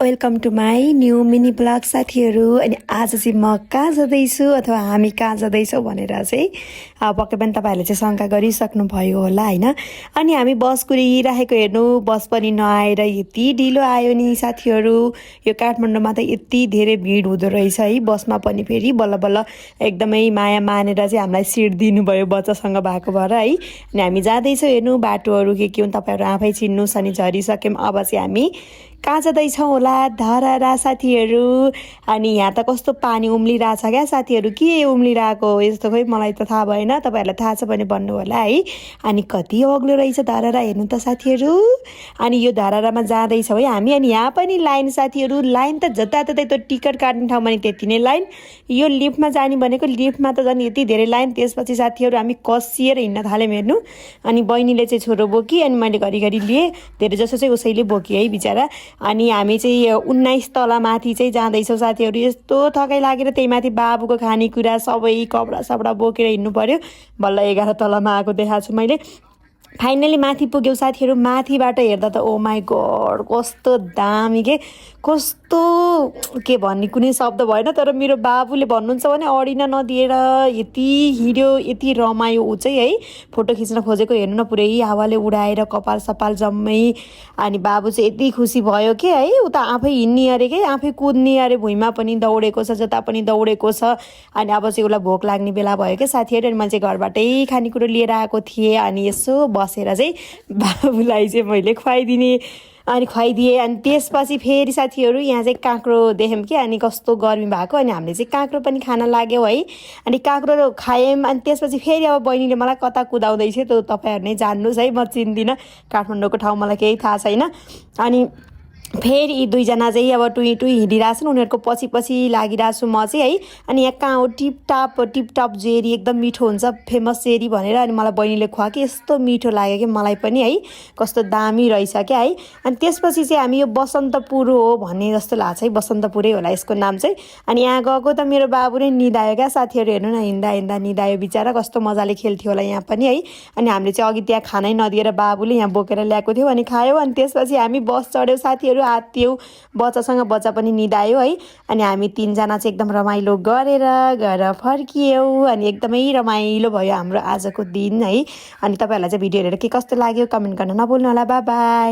Welcome to my new mini blog साथीहरू। अनि आज चाहिँ म कहाँ जाँदैछु अथवा हामी कहाँ जाँदैछौँ भनेर चाहिँ पक्कै पनि तपाईँहरूले चाहिँ शङ्का गरिसक्नु भयो होला होइन। अनि हामी बस कुरिराखेको हेर्नु, बस पनि नआएर यति ढिलो आयो नि साथीहरू। यो काठमाडौँमा त यति धेरै भिड हुँदो रहेछ है। बसमा पनि फेरि बल्ल बल्ल एकदमै माया मानेर चाहिँ हामीलाई सिट दिनुभयो बच्चासँग भएको भएर है। अनि हामी जाँदैछौँ हेर्नु, बाटोहरू के हुन् तपाईँहरू आफै चिन्नुहोस्। अनि झरिसक्यौँ, अब चाहिँ हामी कहाँ जाँदैछौँ होला? धरहरा साथीहरू। अनि यहाँ त कस्तो पानी उम्लिरहेछ क्या साथीहरू, के उम्लिरहेको यस्तो खोइ मलाई त थाहा भएन, तपाईँहरूलाई थाहा छ भने भन्नु होला है। अनि कति अग्लो रहेछ धरहरा हेर्नु त साथीहरू। अनि यो धरहरामा जाँदैछौँ है हामी। अनि यहाँ पनि लाइन साथीहरू, लाइन त जताततै त्यो टिकट काट्ने ठाउँमा नि त्यति नै लाइन, यो लिफ्टमा जाने भनेको लिफ्टमा त झन् यति धेरै लाइन। त्यसपछि साथीहरू हामी कसिएर हिँड्न थाल्यौँ हेर्नु। अनि बहिनीले चाहिँ छोरो बोकी अनि मैले घरिघरि लिएँ, धेरै जसो चाहिँ उसैले बोकी है बिचरा। अनि हामी चाहिँ 19 तल माथि चाहिँ जाँदैछौँ साथीहरू। यस्तो थकाइ लागेर त्यही माथि बाबुको खानेकुरा सबै कपडा सपडा बोकेर हिँड्नु पर्यो। बल्ल 11 तलमा आएको देखाएको छु मैले। फाइनली माथि पुग्यौँ साथीहरू। माथिबाट हेर्दा त ओ माई गड कस्तो दामी के, कस्तो के भन्ने कुनै शब्द भएन। तर मेरो बाबुले भन्नुहुन्छ भने अडिन नदिएर यति हिँड्यो, यति रमायो ऊ चाहिँ है। फोटो खिच्न खोजेको हेर्नु न, पुरै हावाले उडाएर कपाल सपाल जम्मै। अनि बाबु चाहिँ यति खुसी भयो कि है, ऊ त आफै हिँड्ने अरे के, आफै कुद्ने अरे, भुइँमा पनि दौडेको छ, जता पनि दौडेको छ। अनि अब चाहिँ उसलाई भोक लाग्ने बेला भयो क्या साथीहरू। अनि मैले चाहिँ घरबाटै खानेकुरो लिएर आएको थिएँ। अनि यसो बसेर चाहिँ बाबुलाई चाहिँ मैले खुवाइदिने, अनि खुवाइदिएँ। अनि त्यसपछि फेरि साथीहरू यहाँ चाहिँ काँक्रो देख्यौँ कि, अनि कस्तो गर्मी भएको। अनि हामीले चाहिँ काँक्रो पनि खान लाग्यौँ है। अनि काँक्रो खायौँ। अनि त्यसपछि फेरि अब बहिनीले मलाई कता कुदाउँदैछ त्यो तपाईँहरू नै जान्नुहोस् है, म चिन्दिनँ। काठमाडौँको ठाउँ मलाई केही थाहा छैन। अनि फेरि यी दुईजना चाहिँ अब टुई टुई हिँडिरहेको छन्, उनीहरूको पछि पछि लागिरहेको छु म चाहिँ है। अनि यहाँ कहाँ हो टिपटप जेरी, एकदम मिठो हुन्छ, फेमस जेरी भनेर अनि मलाई बहिनीले खुवाएको, यस्तो मिठो लाग्यो कि मलाई पनि है, कस्तो दामी रहेछ क्या है। अनि त्यसपछि चाहिँ हामी यो बसन्तपुर हो भन्ने जस्तो लाग्छ है, बसन्तपुरै होला यसको नाम चाहिँ। अनि यहाँ गएको त मेरो बाबु नै निदायो क्या साथीहरू, हेर्नु न हिँड्दा हिँड्दा निदायो बिचरा, कस्तो मजाले खेल्थ्यो होला यहाँ पनि है। अनि हामीले चाहिँ अघि त्यहाँ खानै नदिएर बाबुले यहाँ बोकेर ल्याएको थियो अनि खायौँ। अनि त्यसपछि हामी बस चढ्यौँ साथीहरू, आत्तियौँ बच्चासँग, बच्चा पनि निदायो है। अनि हामी तिनजना चाहिँ एकदम रमाइलो गरेर घर फर्कियौँ। अनि एकदमै रमाइलो भयो हाम्रो आजको दिन है। अनि तपाईँहरूलाई चाहिँ भिडियो हेरेर के कस्तो लाग्यो कमेन्ट गर्न नभुल्नु होला। By by.